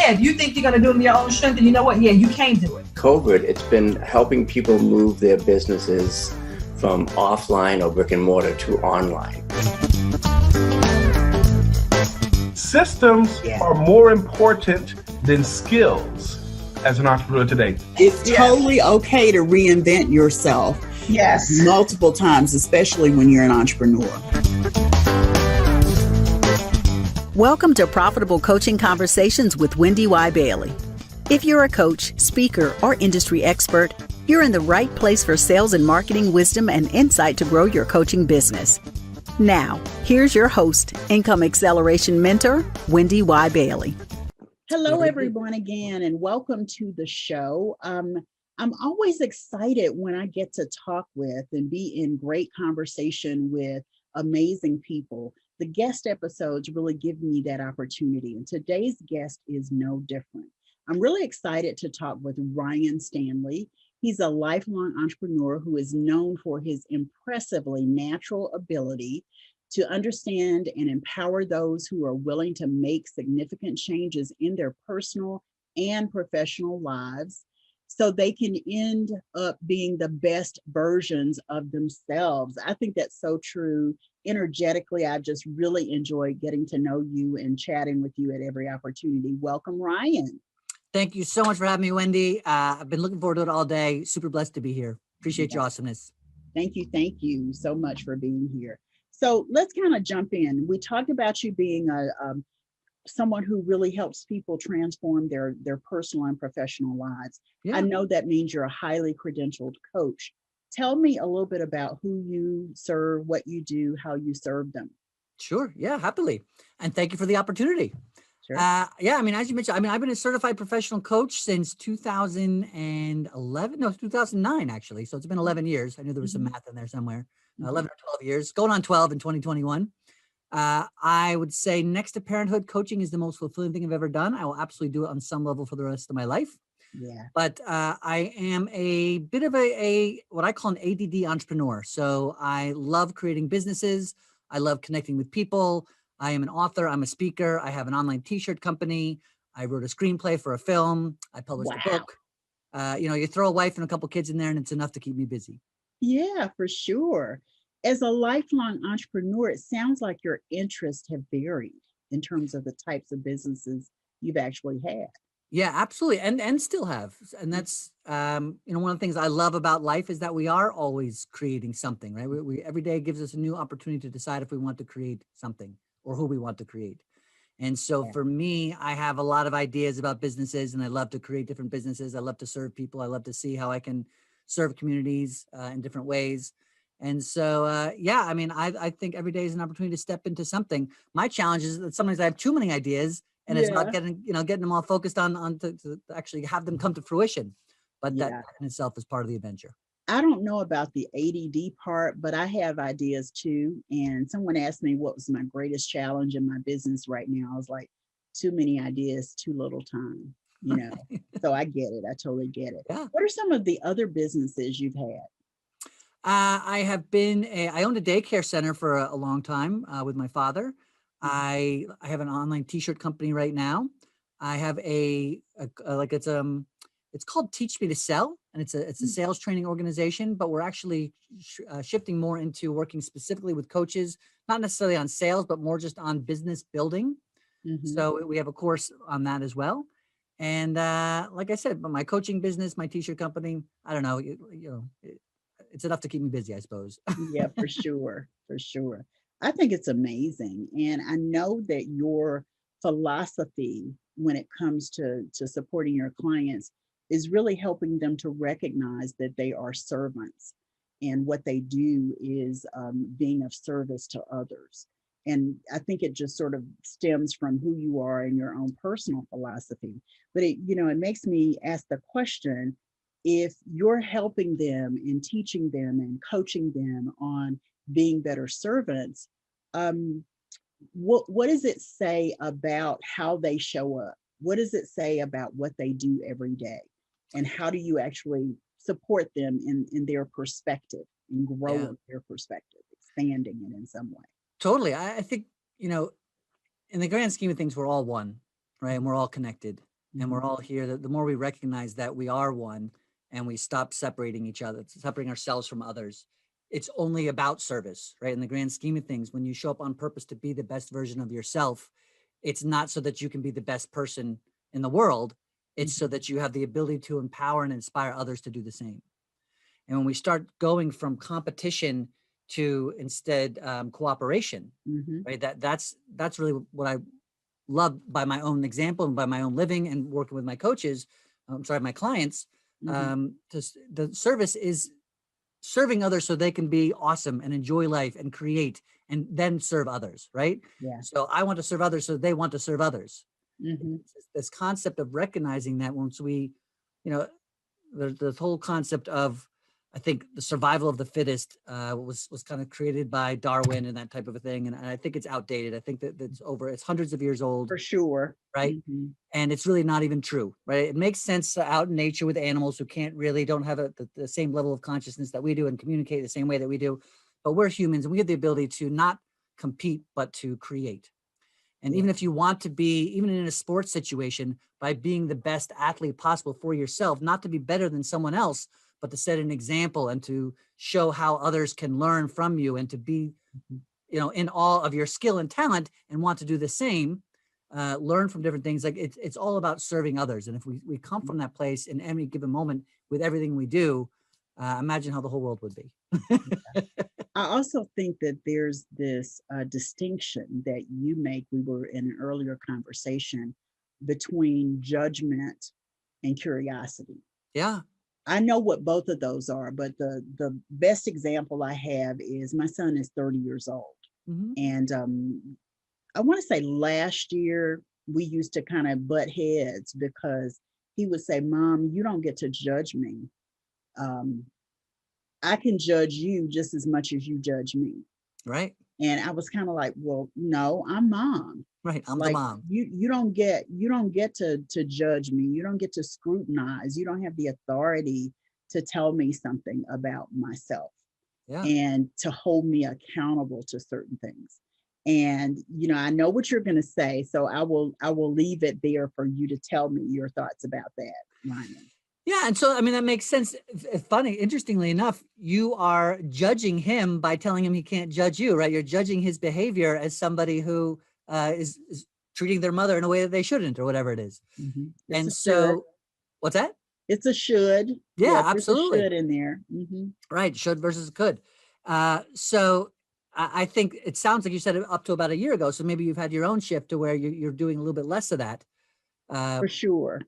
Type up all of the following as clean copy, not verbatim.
yeah, if you think you're going to do it in your own strength, then you know what? Yeah, you can do it. COVID, it's been helping people move their businesses from offline or brick and mortar to online. Systems are more important than skills as an entrepreneur today. It's totally okay to reinvent yourself. Yes. Multiple times, especially when you're an entrepreneur. Welcome to Profitable Coaching Conversations with Wendy Y. Bailey. If you're a coach, speaker, or industry expert, you're in the right place for sales and marketing wisdom and insight to grow your coaching business. Now, here's your host, Income Acceleration Mentor, Wendy Y. Bailey. Hello, everyone, again, and welcome to the show. I'm always excited when I get to talk with and be in great conversation with amazing people. The guest episodes really give me that opportunity, and today's guest is no different. I'm really excited to talk with Ryan Stanley. He's a lifelong entrepreneur who is known for his impressively natural ability to understand and empower those who are willing to make significant changes in their personal and professional lives so they can end up being the best versions of themselves. I think that's so true. Energetically, I just really enjoy getting to know you and chatting with you at every opportunity. Welcome, Ryan. Thank you so much for having me, Wendy. I've been looking forward to it all day. Super blessed to be here. Appreciate your awesomeness. Thank you so much for being here. So let's kind of jump in. We talked about you being someone who really helps people transform their personal and professional lives. Yeah. I know that means you're a highly credentialed coach. Tell me a little bit about who you serve, what you do, how you serve them. Sure. Yeah, happily. And thank you for the opportunity. Sure. As you mentioned, I've been a certified professional coach since 2009, actually. So it's been 11 years. I knew there was some math in there somewhere. 11 or 12 years, going on 12 in 2021. I would say next to parenthood, coaching is the most fulfilling thing I've ever done. I will absolutely do it on some level for the rest of my life. Yeah. But I am a bit of a what I call an ADD entrepreneur. So I love creating businesses. I love connecting with people. I am an author. I'm a speaker. I have an online t-shirt company. I wrote a screenplay for a film. I published a book. You throw a wife and a couple kids in there and it's enough to keep me busy. Yeah, for sure. As a lifelong entrepreneur, it sounds like your interests have varied in terms of the types of businesses you've actually had. Yeah, absolutely. And still have. And that's, one of the things I love about life is that we are always creating something, right? We every day gives us a new opportunity to decide if we want to create something or who we want to create. And so for me, I have a lot of ideas about businesses and I love to create different businesses. I love to serve people. I love to see how I can serve communities in different ways. And so, I think every day is an opportunity to step into something. My challenge is that sometimes I have too many ideas and it's not getting them all focused on to actually have them come to fruition. But that in itself is part of the adventure. I don't know about the ADD part, but I have ideas too. And someone asked me what was my greatest challenge in my business right now. I was like, too many ideas, too little time, So I get it. I totally get it. Yeah. What are some of the other businesses you've had? I owned a daycare center for a long time with my father. I have an online t-shirt company right now. I have it's called Teach Me to Sell, and it's a sales training organization, but we're actually shifting more into working specifically with coaches, not necessarily on sales, but more just on business building. Mm-hmm. So we have a course on that as well. And like I said, but my coaching business, my t-shirt company, I don't know, it's enough to keep me busy, I suppose. Yeah, for sure. For sure. I think it's amazing. And I know that your philosophy when it comes to supporting your clients is really helping them to recognize that they are servants and what they do is being of service to others. And I think it just sort of stems from who you are and your own personal philosophy. But it makes me ask the question, if you're helping them and teaching them and coaching them on being better servants, what does it say about how they show up? What does it say about what they do every day? And how do you actually support them in their perspective and grow their perspective, expanding it in some way? Totally. I think, in the grand scheme of things, we're all one, right? And we're all connected. and we're all here. The more we recognize that we are one, and we stop separating each other, separating ourselves from others, it's only about service, right? In the grand scheme of things, when you show up on purpose to be the best version of yourself, it's not so that you can be the best person in the world. It's so that you have the ability to empower and inspire others to do the same. And when we start going from competition to instead cooperation, right? That's really what I love by my own example and by my own living and working with my coaches. My clients. The service is serving others so they can be awesome and enjoy life and create and then serve others, right? Yeah. So I want to serve others so they want to serve others. This concept of recognizing that once we, the whole concept of, I think the survival of the fittest was kind of created by Darwin and that type of a thing. And I think it's outdated. I think that it's hundreds of years old. For sure. Right. And it's really not even true, right? It makes sense out in nature with animals who don't have the same level of consciousness that we do and communicate the same way that we do. But we're humans and we have the ability to not compete, but to create. And even if you want to be, even in a sports situation, by being the best athlete possible for yourself, not to be better than someone else, but to set an example and to show how others can learn from you and to be, in awe of your skill and talent and want to do the same, learn from different things. Like it's all about serving others. And if we come from that place in any given moment with everything we do, imagine how the whole world would be. I also think that there's this distinction that you make. We were in an earlier conversation between judgment and curiosity. Yeah. I know what both of those are, but the best example I have is my son is 30 years old. And I want to say last year we used to kind of butt heads because he would say, "Mom, you don't get to judge me. I can judge you just as much as you judge me." Right. And I was kind of like, "Well, no, I'm mom. Right. I'm like, the mom. You don't get to judge me. You don't get to scrutinize. You don't have the authority to tell me something about myself and to hold me accountable to certain things." And I know what you're going to say, so I will leave it there for you to tell me your thoughts about that, Ryan. Yeah. And so, that makes sense. Funny, interestingly enough, you are judging him by telling him he can't judge you, right? You're judging his behavior as somebody who is treating their mother in a way that they shouldn't or whatever it is. And so, should. What's that? It's a should. Yeah, absolutely. A should in there. Right. Should versus could. So I think it sounds like you said it up to about a year ago. So maybe you've had your own shift to where you're doing a little bit less of that. For sure.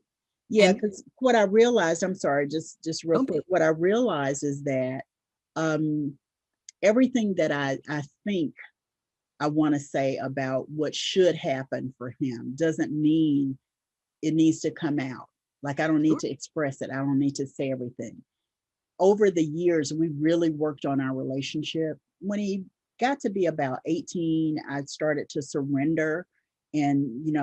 Yeah, because what I realized, I'm sorry, just real quick, what I realized is that everything that I think I want to say about what should happen for him doesn't mean it needs to come out. Like I don't need to express it. I don't need to say everything. Over the years, we really worked on our relationship. When he got to be about 18, I started to surrender and,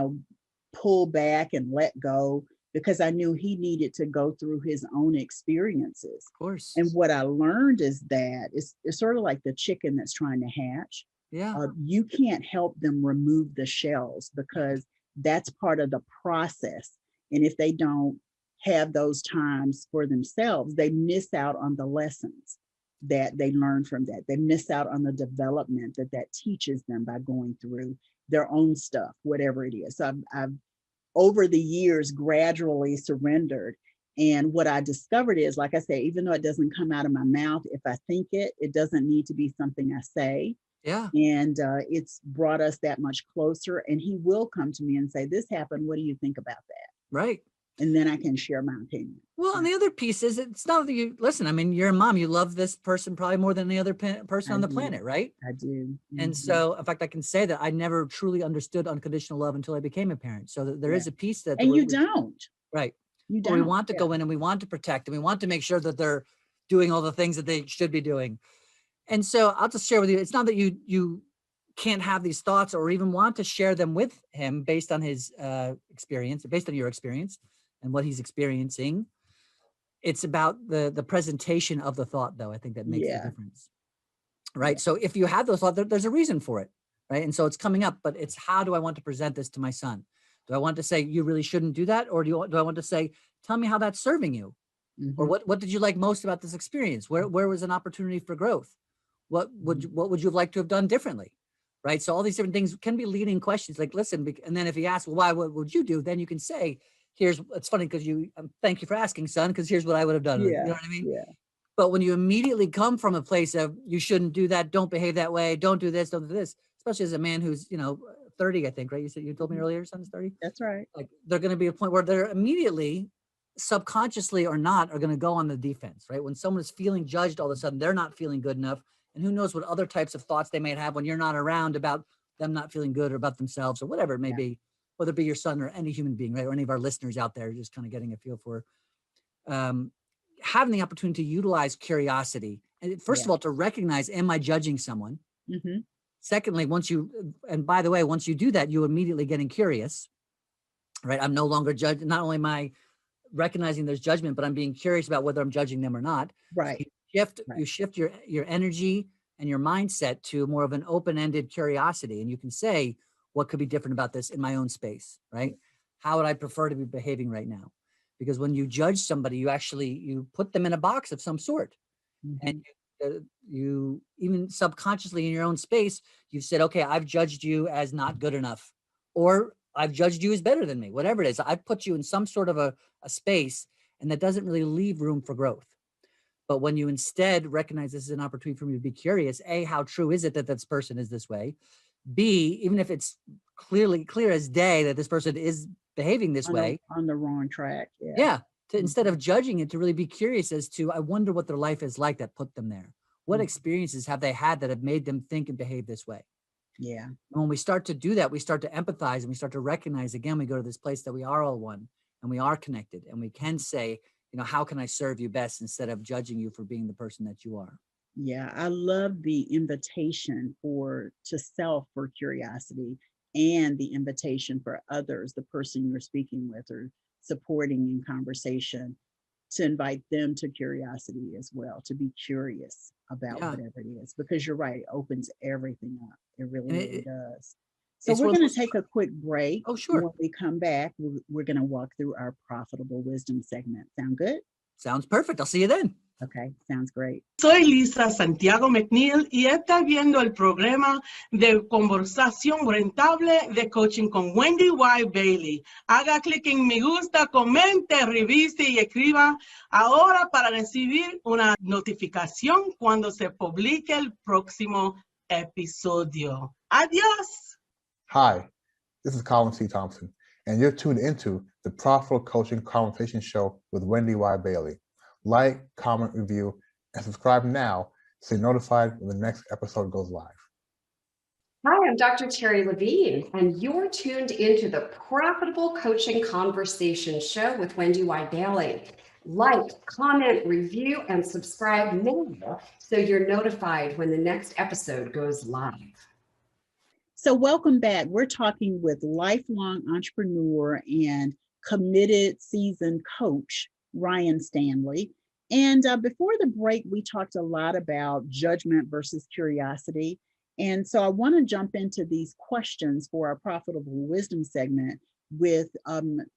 pull back and let go, because I knew he needed to go through his own experiences. Of course. And what I learned is that it's sort of like the chicken that's trying to hatch. Yeah. You can't help them remove the shells because that's part of the process. And if they don't have those times for themselves, they miss out on the lessons that they learn from that. They miss out on the development that teaches them by going through their own stuff, whatever it is. So I've over the years gradually surrendered. And what I discovered is, like I say, even though it doesn't come out of my mouth, if I think it doesn't need to be something I say. Yeah. And it's brought us that much closer. And he will come to me and say, "This happened. What do you think about that?" Right. And then I can share my opinion. Well, and the other piece is, it's not that you listen. You're a mom. You love this person probably more than any other person on the planet, right? I do. And so, in fact, I can say that I never truly understood unconditional love until I became a parent. So there is a piece that, and you don't, right? You don't. We want to go in and we want to protect and we want to make sure that they're doing all the things that they should be doing. And so I'll just share with you. It's not that you can't have these thoughts or even want to share them with him based on his experience, based on your experience and what he's experiencing. It's about the presentation of the thought, though. I think that makes the difference. Right. So if you have those thoughts, there's a reason for it. Right. And so it's coming up, but it's how do I want to present this to my son? Do I want to say, you really shouldn't do that? Or do I want to say, tell me how that's serving you? Or what did you like most about this experience? Where was an opportunity for growth? What would you have liked to have done differently? Right. So all these different things can be leading questions, like, listen, and then if he asks, well, why, what would you do? Then you can say, it's funny because thank you for asking, son, because here's what I would have done. Yeah. You know what I mean? Yeah. But when you immediately come from a place of, you shouldn't do that, don't behave that way, don't do this, don't do this, especially as a man who's, 30, I think, right? You told me earlier, son's 30. That's right. Like, they're going to be a point where they're immediately, subconsciously or not, are going to go on the defense, right? When someone is feeling judged, all of a sudden they're not feeling good enough. And who knows what other types of thoughts they might have when you're not around about them not feeling good or about themselves or whatever it may be, whether it be your son or any human being, right? Or any of our listeners out there, just kind of getting a feel for having the opportunity to utilize curiosity. And first of all, to recognize, am I judging someone? Secondly, once you do that, you immediately getting curious, right? I'm no longer judged. Not only am I recognizing there's judgment, but I'm being curious about whether I'm judging them or not. Right. So you shift your energy and your mindset to more of an open-ended curiosity. And you can say, what could be different about this in my own space, right? How would I prefer to be behaving right now? Because when you judge somebody, you put them in a box of some sort. And you even subconsciously in your own space, you've said, okay, I've judged you as not good enough, or I've judged you as better than me, whatever it is. I've put you in some sort of a space, and that doesn't really leave room for growth. But when you instead recognize this is an opportunity for me to be curious, A, how true is it that this person is this way? B, even if it's clear as day that this person is behaving this way. On the wrong track. Yeah. Instead of judging it, to really be curious as to, I wonder what their life is like that put them there. What experiences have they had that have made them think and behave this way? Yeah. And when we start to do that, we start to empathize and we start to recognize, again, we go to this place that we are all one and we are connected, and we can say, how can I serve you best, instead of judging you for being the person that you are. Yeah, I love the invitation to self for curiosity, and the invitation for others, the person you're speaking with or supporting in conversation, to invite them to curiosity as well, to be curious about whatever it is, because you're right, it opens everything up. It really does. So we're going to take a quick break. Oh, sure. When we come back, we're going to walk through our profitable wisdom segment. Sound good? Sounds perfect. I'll see you then. Okay, sounds great. Soy Lisa Santiago McNeil y está viendo el programa de conversación rentable de coaching con Wendy Y. Bailey. Haga clic en me gusta, comente, revise y escriba ahora para recibir una notificación cuando se publique el próximo episodio. Adiós. Hi, this is Colin C. Thompson, and you're tuned into the Profitable Coaching Conversation Show with Wendy Y. Bailey. Like, comment, review, and subscribe now so you're notified when the next episode goes live. Hi, I'm Dr. Terry Levine, and you're tuned into the Profitable Coaching Conversation Show with Wendy Y. Bailey. Like, comment, review, and subscribe now so you're notified when the next episode goes live. So welcome back. We're talking with lifelong entrepreneur and committed seasoned coach, Ryan Stanley. And before the break, we talked a lot about judgment versus curiosity. And so I want to jump into these questions for our Profitable Wisdom segment with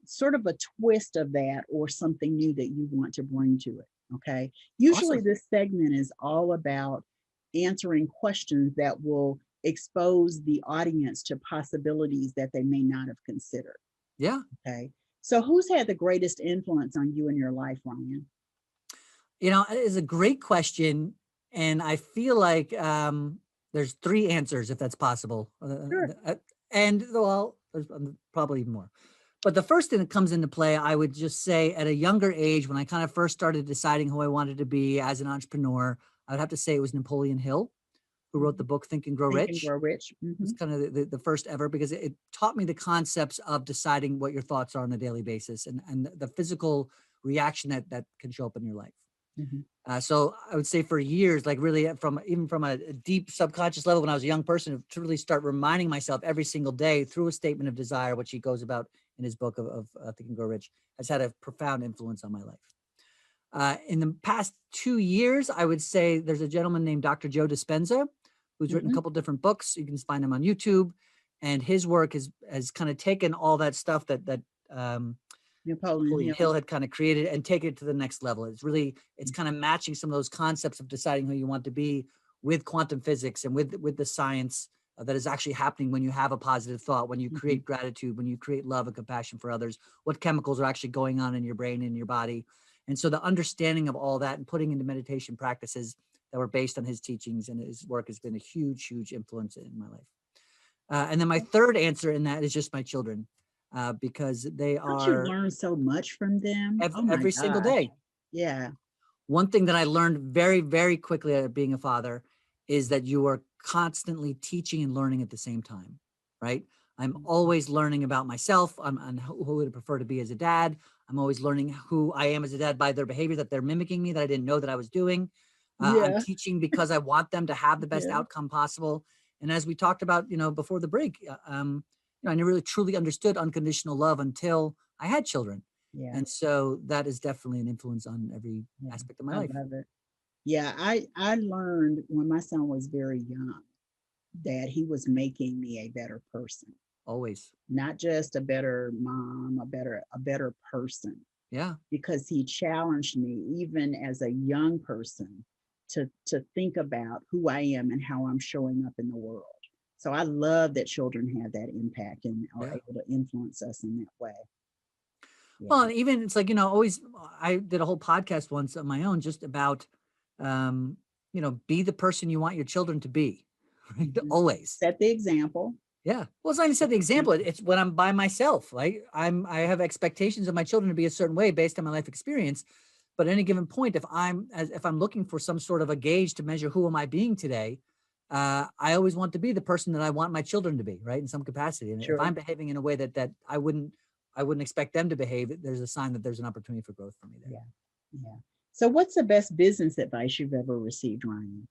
sort of a twist of that, or something new that you want to bring to it. Okay. Usually This segment is all about answering questions that will expose the audience to possibilities that they may not have considered. Yeah. Okay. So who's had the greatest influence on you in your life, Ryan? It is a great question. And I feel like there's three answers, if that's possible. Sure. There's probably even more. But the first thing that comes into play, I would just say, at a younger age, when I kind of first started deciding who I wanted to be as an entrepreneur, I would have to say it was Napoleon Hill, who wrote the book Think and Grow Rich. Think and Grow Rich. It's kind of the first ever, because it taught me the concepts of deciding what your thoughts are on a daily basis, and the physical reaction that can show up in your life. So I would say for years, like really from a deep subconscious level, when I was a young person, to really start reminding myself every single day through a statement of desire, which he goes about in his book of Think and Grow Rich, has had a profound influence on my life. In the past 2 years, I would say there's a gentleman named Dr. Joe Dispenza, who's written a couple different books. You can find him on YouTube. And his work has kind of taken all that stuff that Napoleon Hill had kind of created and taken it to the next level. It's kind of matching some of those concepts of deciding who you want to be with quantum physics and with the science that is actually happening when you have a positive thought, when you create gratitude, when you create love and compassion for others, what chemicals are actually going on in your brain and in your body. And so the understanding of all that and putting into meditation practices that were based on his teachings and his work has been a huge, huge influence in my life. And then my third answer in that is just my children, because they Don't you are learn so much from them? every single day. Yeah. One thing that I learned very, very quickly at being a father is that you are constantly teaching and learning at the same time, right? I'm always learning about myself. I'm who would I prefer to be as a dad. I'm always learning who I am as a dad by their behavior that they're mimicking me that I didn't know that I was doing. I'm teaching because I want them to have the best outcome possible. And as we talked about, before the break, I never really truly understood unconditional love until I had children. Yeah. And so that is definitely an influence on every aspect of my life. I love it. Yeah, I learned when my son was very young that he was making me a better person. Always. Not just a better mom, a better person. Yeah. Because he challenged me even as a young person to think about who I am and how I'm showing up in the world. So I love that children have that impact and are able to influence us in that way. Yeah. Well, even it's like, I did a whole podcast once on my own just about, be the person you want your children to be, right? Always. Set the example. Yeah. Well, it's not even set the example. It's when I'm by myself, right? I have expectations of my children to be a certain way based on my life experience. But at any given point, if I'm looking for some sort of a gauge to measure who am I being today, I always want to be the person that I want my children to be, right? In some capacity. And if I'm behaving in a way that I wouldn't expect them to behave, there's a sign that there's an opportunity for growth for me there. Yeah. So what's the best business advice you've ever received, Ryan?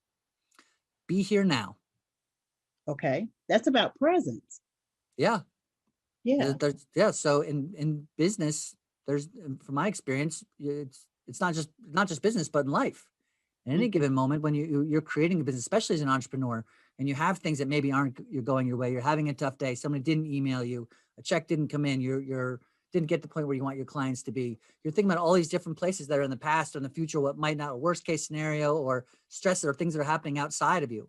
Be here now. Okay. That's about presence. Yeah. Yeah. So in business, from my experience, it's not just business, but in life. At any given moment, when you're creating a business, especially as an entrepreneur, and you have things that maybe you're going your way, you're having a tough day, somebody didn't email you, a check didn't come in, you're didn't get the point where you want your clients to be. You're thinking about all these different places that are in the past or in the future, what might not a worst case scenario or stress or things that are happening outside of you.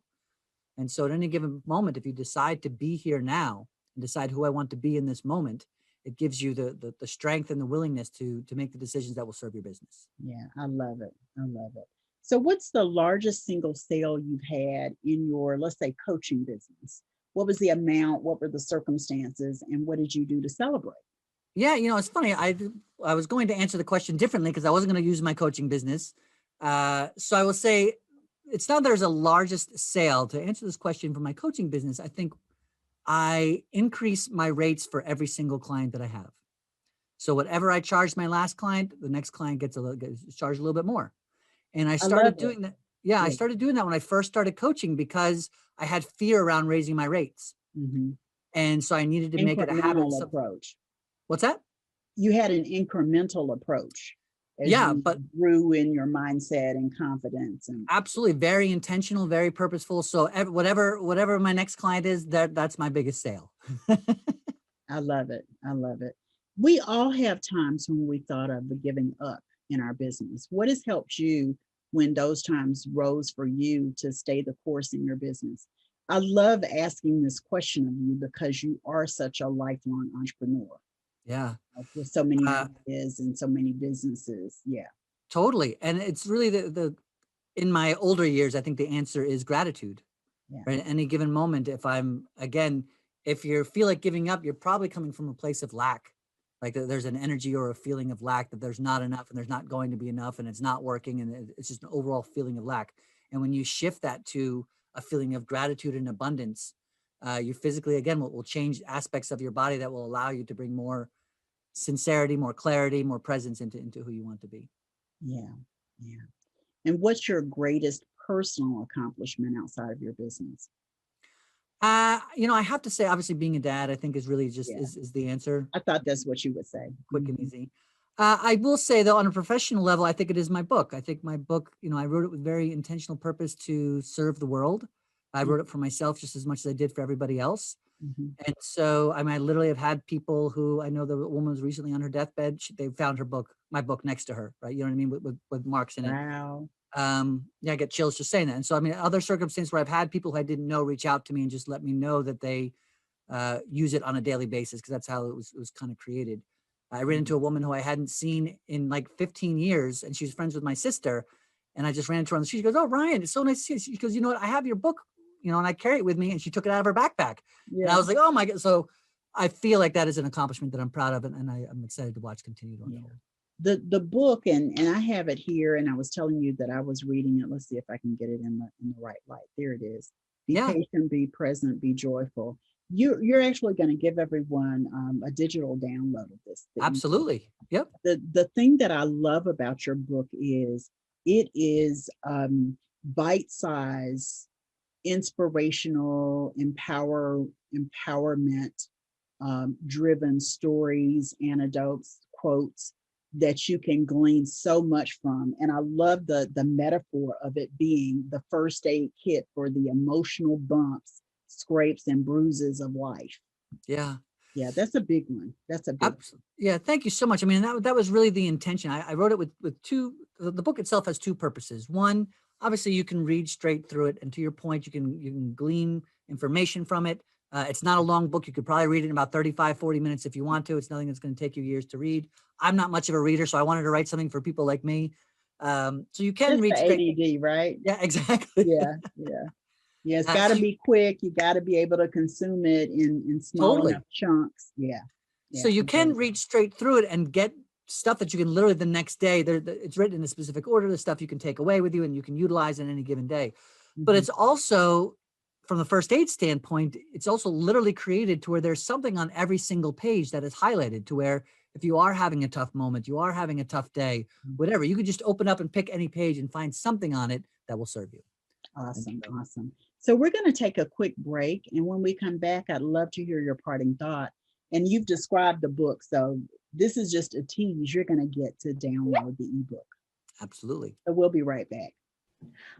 And so at any given moment, if you decide to be here now and decide who I want to be in this moment, it gives you the strength and the willingness to make the decisions that will serve your business. Yeah, I love it. I love it. So what's the largest single sale you've had in your, let's say, coaching business? What was the amount? What were the circumstances? And what did you do to celebrate? Yeah, it's funny. I was going to answer the question differently because I wasn't going to use my coaching business. So I will say it's not there's a largest sale. To answer this question for my coaching business, I think I increase my rates for every single client that I have. So whatever I charged my last client, the next client gets charged a little bit more. And I started doing that. Yeah, I started doing that when I first started coaching because I had fear around raising my rates. Mm-hmm. And so I needed to make it a habit. Approach. What's that? You had an incremental approach. But grew in your mindset and confidence. And absolutely, very intentional, very purposeful. So whatever my next client is, that's my biggest sale. I love it. I love it. We all have times when we thought of giving up in our business. What has helped you when those times rose for you to stay the course in your business? I love asking this question of you because you are such a lifelong entrepreneur. Yeah. With so many ideas and so many businesses. Yeah. Totally. And it's really in my older years, I think the answer is gratitude. Yeah. Right? At any given moment, if you feel like giving up, you're probably coming from a place of lack. Like there's an energy or a feeling of lack that there's not enough and there's not going to be enough and it's not working. And it's just an overall feeling of lack. And when you shift that to a feeling of gratitude and abundance, you physically, again, will change aspects of your body that will allow you to bring more sincerity, more clarity, more presence into who you want to be. Yeah. Yeah. And what's your greatest personal accomplishment outside of your business? I have to say, obviously being a dad, I think is really just is the answer. I thought that's what you would say. Quick and easy. I will say though, on a professional level, I think it is my book. I think my book, I wrote it with very intentional purpose to serve the world. I wrote it for myself just as much as I did for everybody else. And so, I mean, I literally have had people who, I know the woman was recently on her deathbed. They found her book, my book, next to her, right? You know what I mean? With marks in it. Wow. Yeah, I get chills just saying that. And so, I mean, other circumstances where I've had people who I didn't know reach out to me and just let me know that they use it on a daily basis, because that's how it was kind of created. I ran into a woman who I hadn't seen in like 15 years, and she was friends with my sister. And I just ran into her on the street. She goes, "Oh, Ryan, it's so nice to see you." She goes, "You know what? I have your book, you know, and I carry it with me." And she took it out of her backpack. Yeah. And I was like, "Oh my God." So I feel like that is an accomplishment that I'm proud of, and I'm excited to watch continue to unfold. The book, and I have it here, and I was telling you that I was reading it. Let's see if I can get it in the right light. There it is. Be patient, be present, be joyful. You're actually going to give everyone a digital download of this. Absolutely. Yep. The thing that I love about your book is it is bite-sized, inspirational, empowerment driven stories, anecdotes, quotes that you can glean so much from. And I love the metaphor of it being the first aid kit for the emotional bumps, scrapes, and bruises of life. Yeah. Yeah, that's a big one. That's a big one. Yeah, thank you so much. I mean, that was really the intention. I wrote it with two, the book itself has two purposes. One, obviously you can read straight through it. And to your point, you can glean information from it. It's not a long book. You could probably read it in about 35, 40 minutes if you want to. It's nothing that's going to take you years to read. I'm not much of a reader, so I wanted to write something for people like me. So you can Just read straight. ADD, right? Yeah, exactly. Yeah. It's got to be quick. You got to be able to consume it in small enough chunks. Yeah. So you can read straight through it and get stuff that you can literally the next day. It's written in a specific order. The stuff you can take away with you and you can utilize in any given day. But it's also, from the first aid standpoint, it's also literally created to where there's something on every single page that is highlighted, to where if you are having a tough moment, you are having a tough day, whatever, you could just open up and pick any page and find something on it that will serve you. Awesome. So we're going to take a quick break. And when we come back, I'd love to hear your parting thought. And you've described the book. So this is just a tease. You're going to get to download the ebook. Absolutely. So we'll be right back.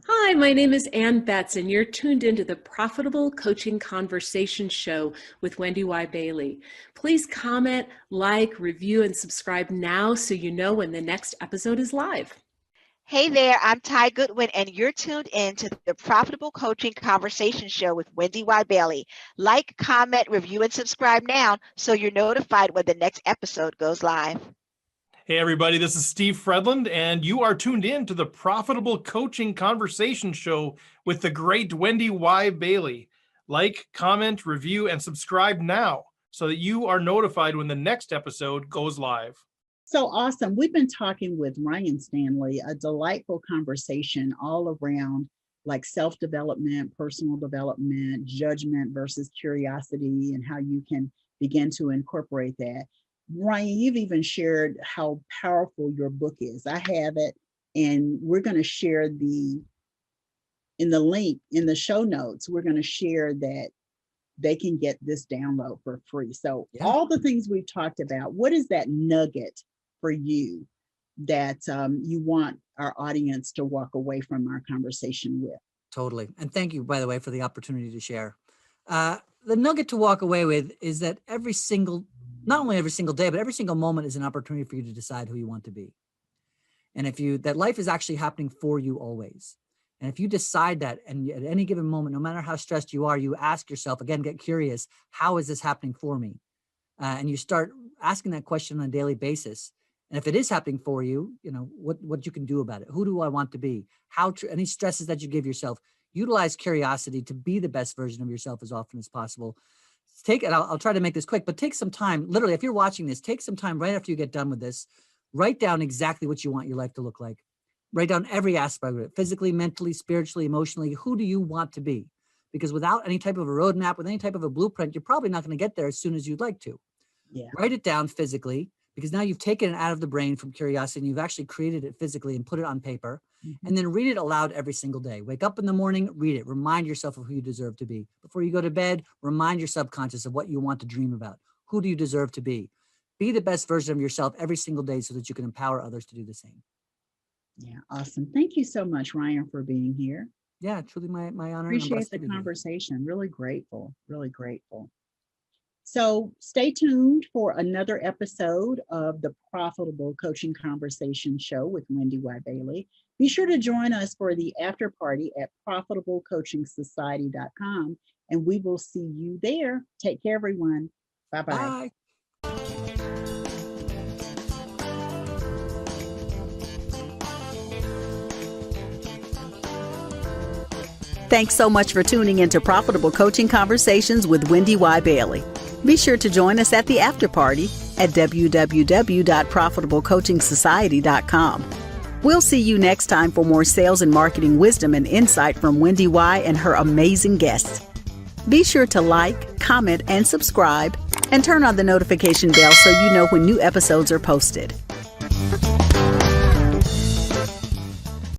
Hi, my name is Ann Betts, and you're tuned into the Profitable Coaching Conversation Show with Wendy Y. Bailey. Please comment, like, review, and subscribe now so you know when the next episode is live. Hey there, I'm Ty Goodwin, and you're tuned in to the Profitable Coaching Conversation Show with Wendy Y. Bailey. Like, comment, review, and subscribe now so you're notified when the next episode goes live. Hey everybody, this is Steve Fredland, and you are tuned in to the Profitable Coaching Conversation Show with the great Wendy Y. Bailey. Like, comment, review, and subscribe now so that you are notified when the next episode goes live. So awesome. We've been talking with Ryan Stanley, a delightful conversation all around like self-development, personal development, judgment versus curiosity, and how you can begin to incorporate that. Ryan, you've even shared how powerful your book is. I have it, and we're going to share in the link in the show notes, we're going to share that they can get this download for free. So all the things we've talked about, what is that nugget for you that you want our audience to walk away from our conversation with? Totally. And thank you, by the way, for the opportunity to share. The nugget to walk away with is that not only every single day, but every single moment is an opportunity for you to decide who you want to be. And that life is actually happening for you always. And if you decide that, and at any given moment, no matter how stressed you are, you ask yourself, again, get curious, how is this happening for me? And you start asking that question on a daily basis. And if it is happening for you, you know, what you can do about it. Who do I want to be? Any stresses that you give yourself, utilize curiosity to be the best version of yourself as often as possible. I'll try to make this quick, but take some time. Literally, if you're watching this, take some time right after you get done with this. Write down exactly what you want your life to look like. Write down every aspect of it, physically, mentally, spiritually, emotionally. Who do you want to be? Because without any type of a roadmap, with any type of a blueprint, you're probably not going to get there as soon as you'd like to. Yeah. Write it down physically, because now you've taken it out of the brain from curiosity and you've actually created it physically and put it on paper. And then read it aloud every single day. Wake up in the morning, read it. Remind yourself of who you deserve to be. Before you go to bed, remind your subconscious of what you want to dream about. Who do you deserve to be? Be the best version of yourself every single day so that you can empower others to do the same. Yeah, awesome. Thank you so much, Ryan, for being here. Yeah, truly my honor. Appreciate the conversation. Really grateful. Really grateful. So stay tuned for another episode of the Profitable Coaching Conversation Show with Wendy Y. Bailey. Be sure to join us for the after party at profitablecoachingsociety.com, and we will see you there. Take care, everyone. Bye-bye. Bye. Thanks so much for tuning into Profitable Coaching Conversations with Wendy Y. Bailey. Be sure to join us at the after party at www.profitablecoachingsociety.com. We'll see you next time for more sales and marketing wisdom and insight from Wendy Y. and her amazing guests. Be sure to like, comment, and subscribe, and turn on the notification bell so you know when new episodes are posted.